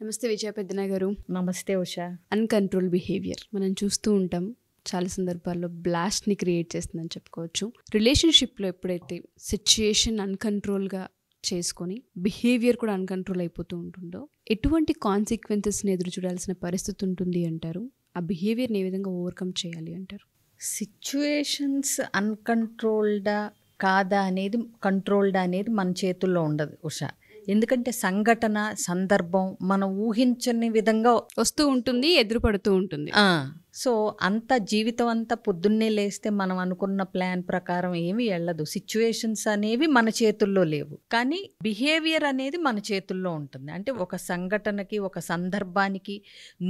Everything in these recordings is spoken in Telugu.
నమస్తే విజయ పెద్దన గారు. నమస్తే ఉషా. అన్కంట్రోల్ బిహేవియర్ మనం చూస్తూ ఉంటాం. చాలా సందర్భాల్లో బ్లాస్ట్ని క్రియేట్ చేస్తుందని చెప్పుకోవచ్చు. రిలేషన్షిప్లో ఎప్పుడైతే సిచ్యుయేషన్ అన్కంట్రోల్గా చేసుకొని బిహేవియర్ కూడా అన్కంట్రోల్ అయిపోతూ ఉంటుందో ఎటువంటి కాన్సిక్వెన్సెస్ని ఎదురు చూడాల్సిన పరిస్థితి ఉంటుంది అంటారు? ఆ బిహేవియర్ని ఏ విధంగా ఓవర్కమ్ చేయాలి అంటారు? సిచ్యుయేషన్స్ అన్కంట్రోల్డా కాదా అనేది, కంట్రోల్డా అనేది మన చేతుల్లో ఉండదు ఉషా. ఎందుకంటే సంఘటన, సందర్భం మనం ఊహించని విధంగా వస్తూ ఉంటుంది, ఎదురుపడుతూ ఉంటుంది. సో అంత జీవితం అంతా పొద్దున్నే లేస్తే మనం అనుకున్న ప్లాన్ ప్రకారం ఏమీ వెళ్ళదు. సిచ్యువేషన్స్ అనేవి మన చేతుల్లో లేవు, కానీ బిహేవియర్ అనేది మన చేతుల్లో ఉంటుంది. అంటే ఒక సంఘటనకి, ఒక సందర్భానికి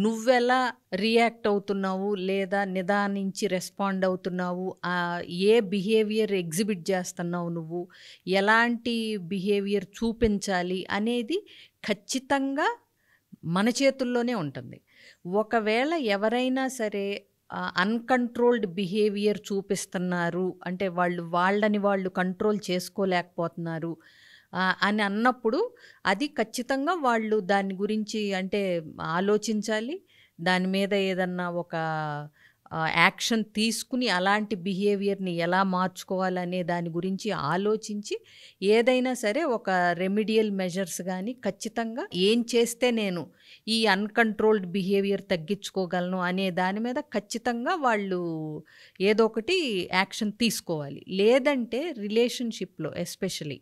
నువ్వెలా రియాక్ట్ అవుతున్నావు లేదా నిదానించి రెస్పాండ్ అవుతున్నావు, ఏ బిహేవియర్ ఎగ్జిబిట్ చేస్తున్నావు, నువ్వు ఎలాంటి బిహేవియర్ చూపించాలి అనేది ఖచ్చితంగా మన చేతుల్లోనే ఉంటుంది. ఒకవేళ ఎవరైనా సరే అన్కంట్రోల్డ్ బిహేవియర్ చూపిస్తున్నారు అంటే వాళ్ళని వాళ్ళు కంట్రోల్ చేసుకోలేకపోతున్నారు అని అన్నప్పుడు అది ఖచ్చితంగా వాళ్ళు దాని గురించి అంటే ఆలోచించాలి. దాని మీద ఏదన్నా ఒక యాక్షన్ తీసుకుని అలాంటి బిహేవియర్ని ఎలా మార్చుకోవాలనే దాని గురించి ఆలోచించి ఏదైనా సరే ఒక రెమిడియల్ మెజర్స్ కానీ ఖచ్చితంగా ఏం చేస్తే నేను ఈ అన్కంట్రోల్డ్ బిహేవియర్ తగ్గించుకోగలను అనే దాని మీద ఖచ్చితంగా వాళ్ళు ఏదో ఒకటి యాక్షన్ తీసుకోవాలి. లేదంటే రిలేషన్షిప్లో ఎస్పెషలీ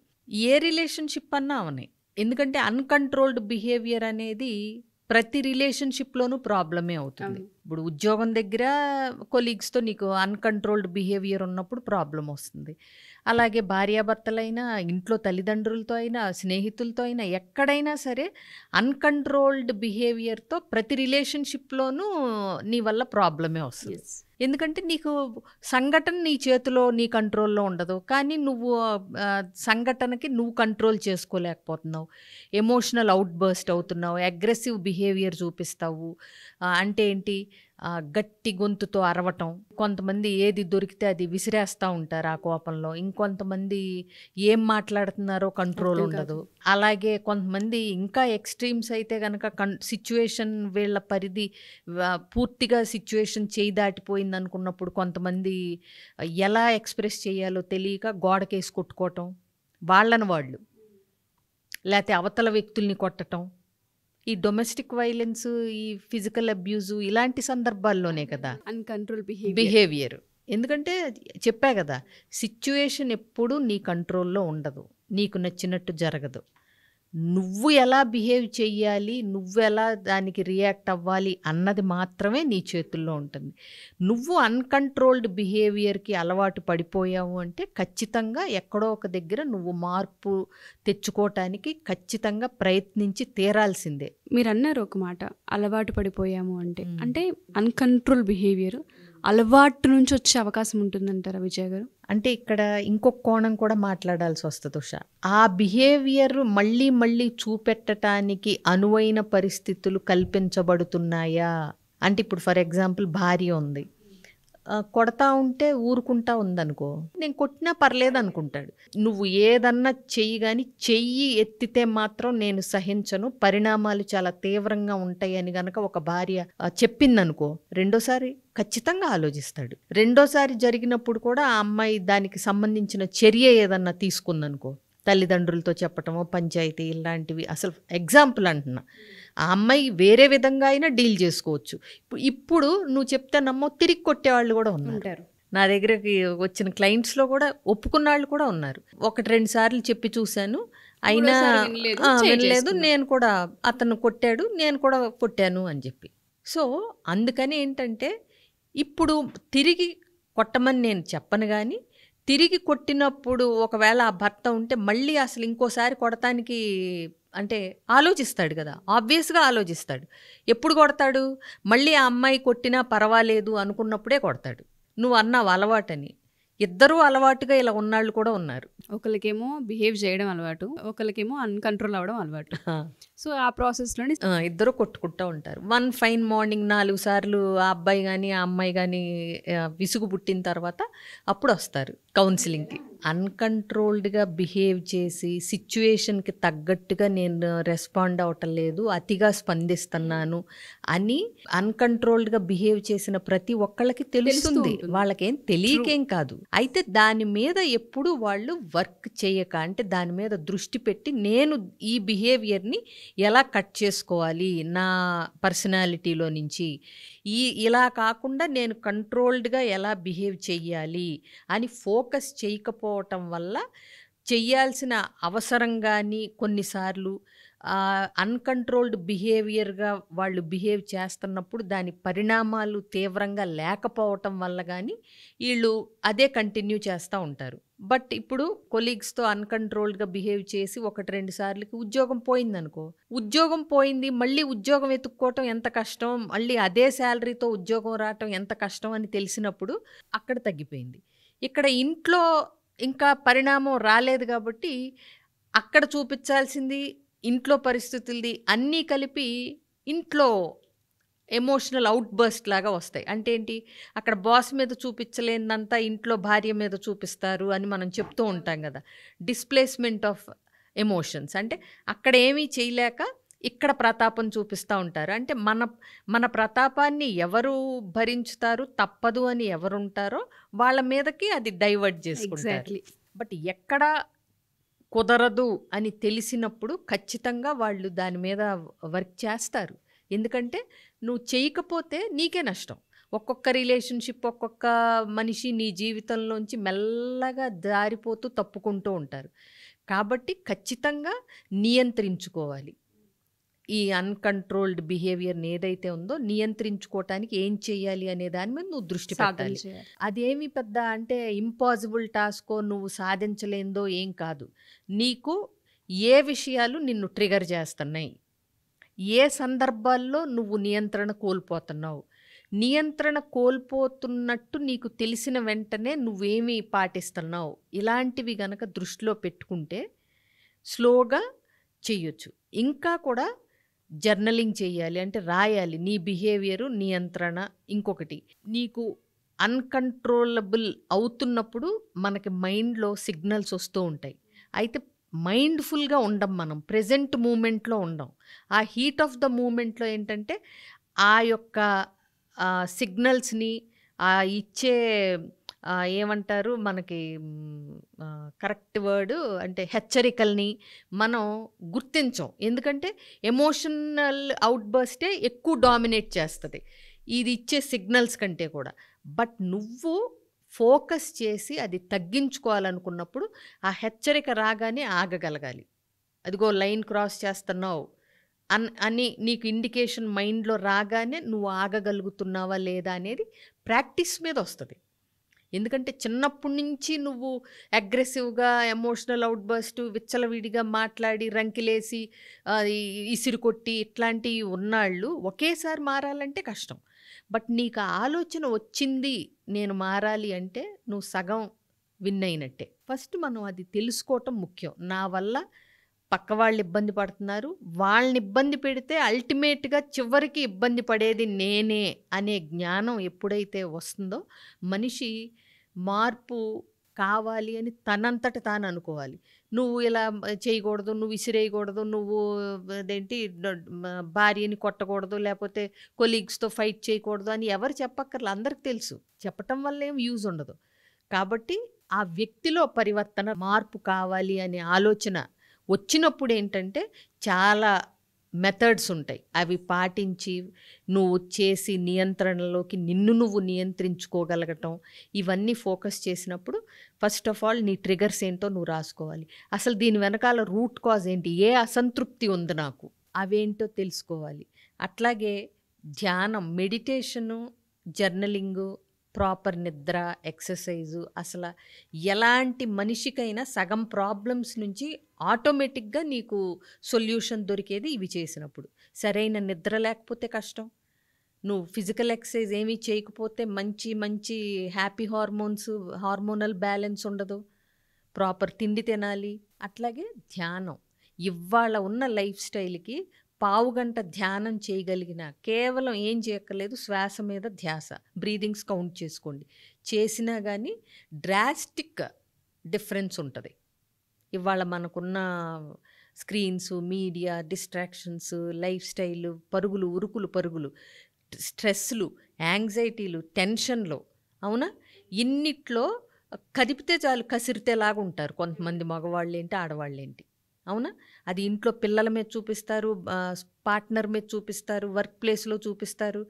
ఏ రిలేషన్షిప్ అన్నా అవనే, ఎందుకంటే అన్కంట్రోల్డ్ బిహేవియర్ అనేది ప్రతి రిలేషన్షిప్లోనూ ప్రాబ్లమే అవుతుంది. ఇప్పుడు ఉద్యోగం దగ్గర కొలీగ్స్తో నీకు అన్కంట్రోల్డ్ బిహేవియర్ ఉన్నప్పుడు ప్రాబ్లం వస్తుంది. అలాగే భార్యాభర్తలైనా, ఇంట్లో తల్లిదండ్రులతో అయినా, స్నేహితులతో అయినా, ఎక్కడైనా సరే అన్కంట్రోల్డ్ బిహేవియర్తో ప్రతి రిలేషన్షిప్లోనూ నీ వల్ల ప్రాబ్లమే వస్తుంది. ఎందుకంటే నీకు సంఘటన నీ చేతిలో, నీ కంట్రోల్లో ఉండదు, కానీ నువ్వు సంఘటనకి నువ్వు కంట్రోల్ చేసుకోలేకపోతున్నావు. ఎమోషనల్ అవుట్ బర్స్ట్ అవుతున్నావు, అగ్రెసివ్ బిహేవియర్ చూపిస్తావు. అంటే ఏంటి, గట్టి గొంతుతో అరవటం. కొంతమంది ఏది దొరికితే అది విసిరేస్తూ ఉంటారు ఆ కోపంలో. ఇంకొంతమంది ఏం మాట్లాడుతున్నారో కంట్రోల్ ఉండదు. అలాగే కొంతమంది ఇంకా ఎక్స్ట్రీమ్స్ అయితే కనుక సిచ్యువేషన్ వీళ్ళ పరిధి పూర్తిగా సిచ్యువేషన్ చేయి దాటిపోయింది అనుకున్నప్పుడు కొంతమంది ఎలా ఎక్స్ప్రెస్ చేయాలో తెలియక గోడకేసి కొట్టుకోవటం, వాళ్ళని వాళ్ళు, లేకపోతే అవతల వ్యక్తుల్ని కొట్టటం. ఈ డొమెస్టిక్ వైలెన్స్, ఈ ఫిజికల్ అబ్యూజు ఇలాంటి సందర్భాల్లోనే కదా అన్కంట్రోల్ బిహేవియర్. ఎందుకంటే చెప్పా కదా, సిచ్యువేషన్ ఎప్పుడూ నీ కంట్రోల్లో ఉండదు, నీకు నచ్చినట్టు జరగదు. నువ్వు ఎలా బిహేవ్ చెయ్యాలి, నువ్వు ఎలా దానికి రియాక్ట్ అవ్వాలి అన్నది మాత్రమే నీ చేతుల్లో ఉంటుంది. నువ్వు అన్కంట్రోల్డ్ బిహేవియర్కి అలవాటు పడిపోయావు అంటే ఖచ్చితంగా ఎక్కడో ఒక దగ్గర నువ్వు మార్పు తెచ్చుకోవటానికి ఖచ్చితంగా ప్రయత్నించి తీరాల్సిందే. మీరు అన్నారు ఒక మాట, అలవాటు పడిపోయాము అంటే అన్కంట్రోల్ బిహేవియర్ అలవాటు నుంచి వచ్చే అవకాశం ఉంటుందంటారా విజయ్ గారు? అంటే ఇక్కడ ఇంకొక కోణం కూడా మాట్లాడాల్సి వస్తుంది ఉషా. ఆ బిహేవియర్ మళ్ళీ మళ్ళీ చూపెట్టడానికి అనువైన పరిస్థితులు కల్పించబడుతున్నాయా అంటే, ఇప్పుడు ఫర్ ఎగ్జాంపుల్ భార్య ఉంది, కొడతా ఉంటే ఊరుకుంటా ఉందనుకో, నేను కొట్టినా పర్లేదు అనుకుంటాడు. నువ్వు ఏదన్నా చెయ్యి, కానీ చెయ్యి ఎత్తితే మాత్రం నేను సహించను, పరిణామాలు చాలా తీవ్రంగా ఉంటాయి అని గనక ఒక భార్య చెప్పిందనుకో, రెండోసారి ఖచ్చితంగా ఆలోచిస్తాడు. రెండోసారి జరిగినప్పుడు కూడా ఆ అమ్మాయి దానికి సంబంధించిన చర్య ఏదన్నా తీసుకుందనుకో, తల్లిదండ్రులతో చెప్పటమో, పంచాయతీ ఇలాంటివి, అసలు ఎగ్జాంపుల్ అంటున్నా, ఆ అమ్మాయి వేరే విధంగా అయినా డీల్ చేసుకోవచ్చు. ఇప్పుడు నువ్వు చెప్తే నమ్మో తిరిగి కొట్టేవాళ్ళు కూడా ఉన్నారు. నా దగ్గరకి వచ్చిన క్లయింట్స్లో కూడా ఒప్పుకున్న వాళ్ళు కూడా ఉన్నారు. 1-2 సార్లు చెప్పి చూశాను, అయినా వినలేదు, నేను కూడా అతను కొట్టాడు, నేను కూడా కొట్టాను అని చెప్పి. సో అందుకని ఏంటంటే, ఇప్పుడు తిరిగి కొట్టమని నేను చెప్పను, కానీ తిరిగి కొట్టినప్పుడు ఒకవేళ ఆ భర్త ఉంటే మళ్ళీ అసలు ఇంకోసారి కొడటానికి అంటే ఆలోచిస్తాడు కదా, ఆబ్వియస్గా ఆలోచిస్తాడు. ఎప్పుడు కొడతాడు, మళ్ళీ ఆ అమ్మాయి కొట్టినా పర్వాలేదు అనుకున్నప్పుడే కొడతాడు. నువ్వు అన్నావు అలవాటని, ఇద్దరూ అలవాటుగా ఇలా ఉన్నాళ్ళు కూడా ఉన్నారు. ఒకరికేమో బిహేవ్ చేయడం అలవాటు, ఒకరికేమో అన్కంట్రోల్ అవ్వడం అలవాటు. సో ఆ ప్రాసెస్లోనే ఇద్దరు కొట్టుకుంటూ ఉంటారు. వన్ ఫైన్ మార్నింగ్ 4 సార్లు ఆ అబ్బాయి కానీ ఆ అమ్మాయి కానీ విసుగు పుట్టిన తర్వాత అప్పుడు వస్తారు. కౌన్సిలింగ్కి. అన్‌కంట్రోల్డ్‌గా బిహేవ్ చేసి, సిట్యుయేషన్‌కి తగ్గట్టుగా నేను రెస్పాండ్ అవ్వటం లేదు, అతిగా స్పందిస్తున్నాను అని అన్‌కంట్రోల్డ్‌గా బిహేవ్ చేసిన ప్రతి ఒక్కళ్ళకి తెలుస్తుంది. ఉంటుంది. వాళ్ళకేం తెలియకేం కాదు. అయితే దాని మీద ఎప్పుడు వాళ్ళు వర్క్ చేయక, అంటే దాని మీద దృష్టి పెట్టి నేను ఈ బిహేవియర్‌ని ఎలా కట్ చేసుకోవాలి నా పర్సనాలిటీలో నుంచి, ఇలా కాకుండా నేను కంట్రోల్డ్‌గా ఎలా బిహేవ్ చెయ్యాలి అని ఫోకస్ చేయకపోవటం వల్ల చెయ్యాల్సిన అవసరం గానీ కొన్నిసార్లు అన్‌కంట్రోల్డ్ బిహేవియర్‌గా వాళ్ళు బిహేవ్ చేస్తున్నప్పుడు దాని పరిణామాలు తీవ్రంగా లేకపోవటం వల్ల గానీ ఈళ్ళు అదే కంటిన్యూ చేస్తా ఉంటారు. బట్ ఇప్పుడు కొలీగ్స్‌తో అన్‌కంట్రోల్డ్‌గా బిహేవ్ చేసి 1, 2 సార్లకి ఉద్యోగం పోయిందనుకో, ఉద్యోగం పోయింది, మళ్ళీ ఉద్యోగం వెతుక్కోవటం ఎంత కష్టం, మళ్ళీ అదే శాలరీతో ఉద్యోగం రావటం ఎంత కష్టం అని తెలిసినప్పుడు అక్కడ తగ్గిపోయింది. ఇక్కడ ఇంట్లో ఇంకా పరిణామం రాలేదు కాబట్టి అక్కడ చూపించాల్సింది ఇంట్లో పరిస్థితులది అన్నీ కలిపి ఇంట్లో ఎమోషనల్ అవుట్ బర్స్ట్ లాగా వస్తాయి. అంటే ఏంటి, అక్కడ బాస్ మీద చూపించలేనంతా ఇంట్లో భార్య మీద చూపిస్తారు అని మనం చెప్తూ ఉంటాం కదా. డిస్ప్లేస్మెంట్ ఆఫ్ ఎమోషన్స్ అంటే అక్కడ ఏమీ చేయలేక ఇక్కడ ప్రతాపం చూపిస్తూ ఉంటారు. అంటే మన ప్రతాపాన్ని ఎవరు భరించుతారు, తప్పదు అని ఎవరుంటారో వాళ్ళ మీదకి అది డైవర్ట్ చేసుకుంటారు. ఎగ్జాక్ట్లీ. బట్ ఎక్కడ కుదరదు అని తెలిసినప్పుడు ఖచ్చితంగా వాళ్ళు దాని మీద వర్క్ చేస్తారు. ఎందుకంటే నువ్వు చేయకపోతే నీకే నష్టం. ఒక్కొక్క రిలేషన్షిప్, ఒక్కొక్క మనిషి నీ జీవితంలోంచి మెల్లగా జారిపోతూ తప్పుకుంటూ ఉంటారు. కాబట్టి ఖచ్చితంగా నియంత్రించుకోవాలి. ఈ అన్‌కంట్రోల్డ్ బిహేవియర్‌ని ఏదైతే ఉందో నియంత్రించుకోవటానికి ఏం చేయాలి అనే దాని మీద నువ్వు దృష్టి సాధన పెట్టాలి. చేయాలి. అదేమి పెద్ద అంటే ఇంపాసిబుల్ టాస్కో, నువ్వు సాధించలేందో ఏం కాదు. నీకు ఏ విషయాలు నిన్ను ట్రిగర్ చేస్తున్నాయి, ఏ సందర్భాల్లో నువ్వు నియంత్రణ కోల్పోతున్నావు, నియంత్రణ కోల్పోతున్నట్టు నీకు తెలిసిన వెంటనే నువ్వేమి పాటిస్తున్నావు, ఇలాంటివి గనక దృష్టిలో పెట్టుకుంటే స్లోగా చెయ్యొచ్చు. ఇంకా కూడా జర్నలింగ్ చేయాలి, అంటే రాయాలి నీ బిహేవియరు నియంత్రణ. ఇంకొకటి, నీకు అన్‌కంట్రోలబుల్ అవుతున్నప్పుడు మనకి మైండ్‌లో సిగ్నల్స్ వస్తూ ఉంటాయి. అయితే మైండ్‌ఫుల్‌గా ఉండం, మనం ప్రెజెంట్ మూమెంట్లో ఉండం. ఆ హీట్ ఆఫ్ ద మూమెంట్లో ఏంటంటే ఆ యొక్క సిగ్నల్స్‌ని ఇచ్చే ఏమంటారు మనకి కరెక్ట్ వర్డ్ అంటే హెచ్చరికల్ని మనం గుర్తించం. ఎందుకంటే ఎమోషనల్ అవుట్ బర్స్టే ఎక్కువ డామినేట్ చేస్తుంది ఇది ఇచ్చే సిగ్నల్స్ కంటే కూడా. బట్ నువ్వు ఫోకస్ చేసి అది తగ్గించుకోవాలనుకున్నప్పుడు ఆ హెచ్చరిక రాగానే ఆగగలగాలి. అదిగో లైన్ క్రాస్ చేస్తున్నావు అని నీకు ఇండికేషన్ మైండ్లో రాగానే నువ్వు ఆగగలుగుతున్నావా లేదా అనేది ప్రాక్టీస్ మీద వస్తుంది. ఎందుకంటే చిన్నప్పటి నుంచి నువ్వు అగ్రెసివ్‌గా ఎమోషనల్ అవుట్ బర్స్ట్, విచ్చలవిడిగా మాట్లాడి, రంకిలేసి ఇసిరి కొట్టి ఇట్లాంటివి ఉన్నాళ్ళు ఒకేసారి మారాలంటే కష్టం. బట్ నీకు ఆ ఆలోచన వచ్చింది నేను మారాలి అంటే నువ్వు సగం విన్ అయినట్టే. ఫస్ట్ మనం అది తెలుసుకోవటం ముఖ్యం. నా వల్ల పక్క వాళ్ళు ఇబ్బంది పడుతున్నారు, వాళ్ళని ఇబ్బంది పెడితే అల్టిమేట్‌గా చివరికి ఇబ్బంది పడేది నేనే అనే జ్ఞానం ఎప్పుడైతే వస్తుందో మనిషి మార్పు కావాలి అని తనంతట తాను అనుకోవాలి. నువ్వు ఇలా చేయకూడదు, నువ్వు విసిరేయకూడదు, నువ్వు అదేంటి భార్యని కొట్టకూడదు, లేకపోతే కొలీగ్స్‌తో ఫైట్ చేయకూడదు అని ఎవరు చెప్పక్కర్లే, అందరికి తెలుసు. చెప్పటం వల్ల ఏం యూజ్ ఉండదు. కాబట్టి ఆ వ్యక్తిలో పరివర్తన, మార్పు కావాలి అనే ఆలోచన వచ్చినప్పుడు ఏంటంటే చాలా మెథడ్స్ ఉంటాయి. అవి పాటించి నువ్వు చేసి నియంత్రణలోకి నిన్ను నువ్వు నియంత్రించుకోగలగటం, ఇవన్నీ ఫోకస్ చేసినప్పుడు ఫస్ట్ ఆఫ్ ఆల్ నీ ట్రిగర్స్ ఏంటో నువ్వు రాసుకోవాలి. అసలు దీని వెనకాల రూట్ కాజ్ ఏంటి, ఏ అసంతృప్తి ఉంది నాకు, అవేంటో తెలుసుకోవాలి. అట్లాగే ధ్యానం, మెడిటేషను, జర్నలింగు, ప్రాపర్ నిద్ర, ఎక్సర్సైజు, అసలు ఎలాంటి మనిషికైనా సగం ప్రాబ్లమ్స్ నుంచి ఆటోమేటిక్గా నీకు సొల్యూషన్ దొరికేది ఇవి చేసినప్పుడు. సరైన నిద్ర లేకపోతే కష్టం, నువ్వు ఫిజికల్ ఎక్సర్సైజ్ ఏమీ చేయకపోతే మంచి మంచి హ్యాపీ హార్మోనల్ బ్యాలెన్స్ ఉండదు, ప్రాపర్ తిండి తినాలి. అట్లాగే ధ్యానం, ఇవాళ ఉన్న లైఫ్ స్టైల్కి పావుగంట ధ్యానం చేయగలిగిన, కేవలం ఏం చేయక్కర్లేదు, శ్వాస మీద ధ్యాస, బ్రీదింగ్స్ కౌంట్ చేసుకోండి, చేసినా కానీ డ్రాస్టిక్ డిఫరెన్స్ ఉంటుంది. ఇవాళ మనకున్న screens, media, distractions, life style, పరుగులు, ఉరుకులు పరుగులు, స్ట్రెస్లు, యాంగ్జైటీలు, టెన్షన్లు, అవునా, ఇన్నిట్లో కదిపితే చాలు కసిరితేలాగా ఉంటారు కొంతమంది మగవాళ్ళు ఏంటి, ఆడవాళ్ళు ఏంటి, అవునా. అది ఇంట్లో పిల్లల మీద చూపిస్తారు, పార్ట్నర్ మీద చూపిస్తారు, వర్క్ ప్లేస్లో చూపిస్తారు,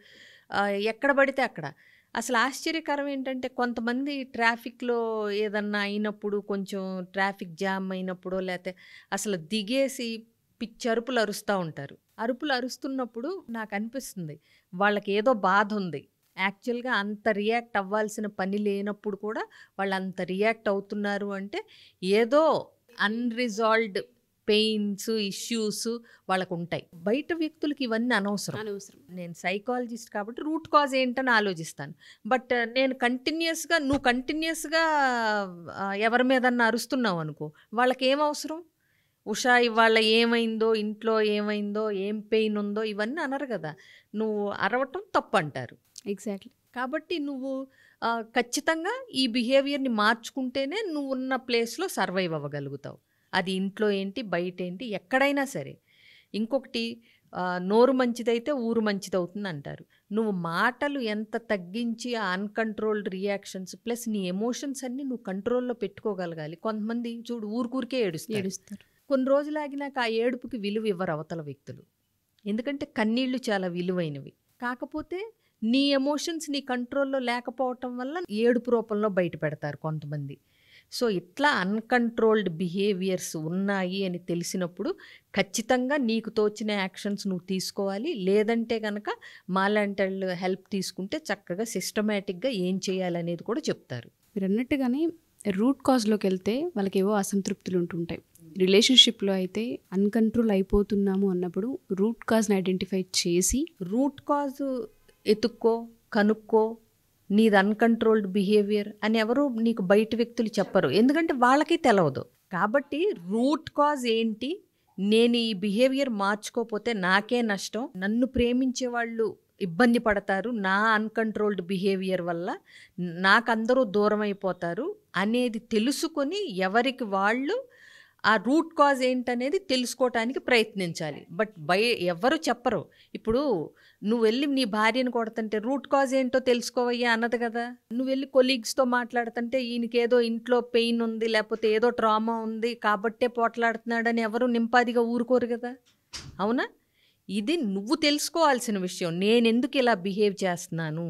ఎక్కడ పడితే అక్కడ. అసలు ఆశ్చర్యకరం ఏంటంటే కొంతమంది ట్రాఫిక్లో ఏదన్నా అయినప్పుడు, కొంచెం ట్రాఫిక్ జామ్ అయినప్పుడు, లేకపోతే అసలు దిగేసి పిచ్చి అరుపులు అరుస్తూ ఉంటారు. అరుపులు అరుస్తున్నప్పుడు నాకు అనిపిస్తుంది వాళ్ళకి ఏదో బాధ ఉంది. యాక్చువల్గా అంత రియాక్ట్ అవ్వాల్సిన పని లేనప్పుడు కూడా వాళ్ళు అంత రియాక్ట్ అవుతున్నారు అంటే ఏదో అన్రిజాల్వ్డ్ పెయిన్స్, ఇష్యూస్ వాళ్ళకు ఉంటాయి. బయట వ్యక్తులకి ఇవన్నీ అనవసరం. నేను సైకాలజిస్ట్ కాబట్టి రూట్ కాజ్ ఏంటని ఆలోచిస్తాను. బట్ నేను నువ్వు కంటిన్యూస్గా ఎవరి మీదన్నా అరుస్తున్నావు అనుకో, వాళ్ళకి ఏం అవసరం? ఉషా ఇవాళ ఏమైందో, ఇంట్లో ఏమైందో, ఏం పెయిన్ ఉందో ఇవన్నీ అనరు కదా. నువ్వు అరవటం తప్పు అంటారు. ఎగ్జాక్ట్లీ. కాబట్టి నువ్వు ఖచ్చితంగా ఈ బిహేవియర్ని మార్చుకుంటేనే నువ్వు ఉన్న ప్లేస్లో సర్వైవ్ అవ్వగలుగుతావు. అది ఇంట్లో ఏంటి, బయట ఏంటి, ఎక్కడైనా సరే. ఇంకొకటి, నోరు మంచిదైతే ఊరు మంచిదవుతుంది అంటారు. నువ్వు మాటలు ఎంత తగ్గించి ఆ అన్కంట్రోల్డ్ రియాక్షన్స్ ప్లస్ నీ ఎమోషన్స్ అన్నీ నువ్వు కంట్రోల్లో పెట్టుకోగలగాలి. కొంతమంది చూడు ఊరికూరికే ఏడుస్తారు. కొన్ని రోజులు ఆగినాక ఆ ఏడుపుకి విలువ ఇవ్వరు అవతల వ్యక్తులు. ఎందుకంటే కన్నీళ్లు చాలా విలువైనవి. కాకపోతే నీ ఎమోషన్స్ నీ కంట్రోల్లో లేకపోవటం వల్ల ఏడుపు రూపంలో బయట పెడతారు కొంతమంది. సో ఇట్లా అన్కంట్రోల్డ్ బిహేవియర్స్ ఉన్నాయి అని తెలిసినప్పుడు ఖచ్చితంగా నీకు తోచిన యాక్షన్స్ నువ్వు తీసుకోవాలి. లేదంటే కనుక మాలాంటి హెల్ప్ తీసుకుంటే చక్కగా సిస్టమేటిక్గా ఏం చేయాలనేది కూడా చెప్తారు. మీరు అన్నట్టుగానే రూట్ కాజ్లోకి వెళ్తే వాళ్ళకి ఏవో అసంతృప్తులు ఉంటుంటాయి. రిలేషన్షిప్లో అయితే అన్కంట్రోల్ అయిపోతున్నాము అన్నప్పుడు రూట్ కాజ్ని ఐడెంటిఫై చేసి రూట్ కాజ్ ఎతుక్కో, కనుక్కో. నీది అన్కంట్రోల్డ్ బిహేవియర్ అని ఎవరు నీకు బయట వ్యక్తులు చెప్పరు, ఎందుకంటే వాళ్ళకి తెలవదు. కాబట్టి రూట్ కాజ్ ఏంటి, నేను ఈ బిహేవియర్ మార్చుకోకపోతే నాకే నష్టం, నన్ను ప్రేమించే వాళ్ళు ఇబ్బంది పడతారు నా అన్కంట్రోల్డ్ బిహేవియర్ వల్ల, నాకు అందరూ దూరం అయిపోతారు అనేది తెలుసుకొని ఎవరికి వాళ్ళు ఆ రూట్ కాజ్ ఏంటనేది తెలుసుకోవటానికి ప్రయత్నించాలి. బట్ ఎవరు చెప్పరు. ఇప్పుడు నువ్వు వెళ్ళి నీ భార్యను కొడుతుంటే రూట్ కాజ్ ఏంటో తెలుసుకోవయ్యా అన్నది కదా. నువ్వు వెళ్ళి కొలీగ్స్తో మాట్లాడుతుంటే ఈయనకేదో ఇంట్లో పెయిన్ ఉంది, లేకపోతే ఏదో ట్రామా ఉంది కాబట్టే పోట్లాడుతున్నాడని ఎవరు నింపాదిగా ఊరుకోరు కదా, అవునా. ఇది నువ్వు తెలుసుకోవాల్సిన విషయం. నేను ఎందుకు ఇలా బిహేవ్ చేస్తున్నాను,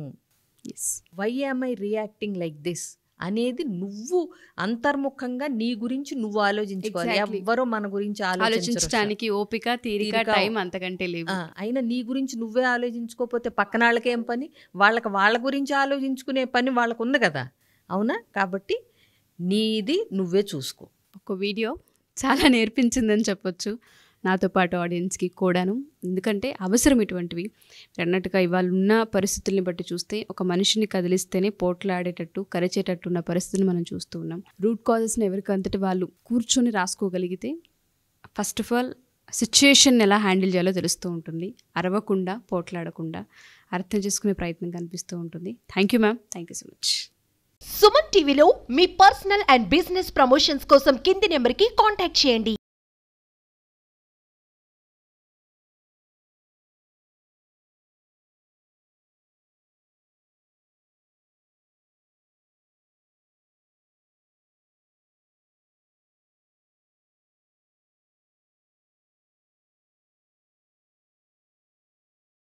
why am I reacting like this అనేది నువ్వు అంతర్ముఖంగా నీ గురించి నువ్వు ఆలోచించుకోవాలి. ఎవ్వరో మన గురించి ఆలోచించడానికి ఓపిక, తీరిక, టైం అంతకంటే లేవు. అయినా నీ గురించి నువ్వే ఆలోచించుకోకపోతే పక్కన వాళ్ళకి ఏం పని? వాళ్ళ గురించి ఆలోచించుకునే పని వాళ్ళకు ఉంది కదా, అవునా. కాబట్టి నీది నువ్వే చూసుకో. ఒక వీడియో చాలా నేర్పించిందని చెప్పొచ్చు నాతో పాటు ఆడియన్స్కి కూడాను. ఎందుకంటే అవసరం ఇటువంటివి. అన్నట్టుగా ఇవాళ ఉన్న పరిస్థితుల్ని బట్టి చూస్తే ఒక మనిషిని కదిలిస్తేనే పోట్లాడేటట్టు, కరిచేటట్టు ఉన్న పరిస్థితిని మనం చూస్తూ ఉన్నాం. రూట్ కాజెస్ని ఎవరికంతటి వాళ్ళు కూర్చొని రాసుకోగలిగితే ఫస్ట్ ఆఫ్ ఆల్ సిచ్యుయేషన్ ఎలా హ్యాండిల్ చేయాలో తెలుస్తూ ఉంటుంది. అరవకుండా, పోట్లాడకుండా అర్థం చేసుకునే ప్రయత్నం కనిపిస్తూ ఉంటుంది. Thank you ma'am, thank you so much. Suman టీవీలో మీ పర్సనల్ అండ్ బిజినెస్ ప్రమోషన్స్ కోసం కింది నెంబర్కి కాంటాక్ట్ చేయండి.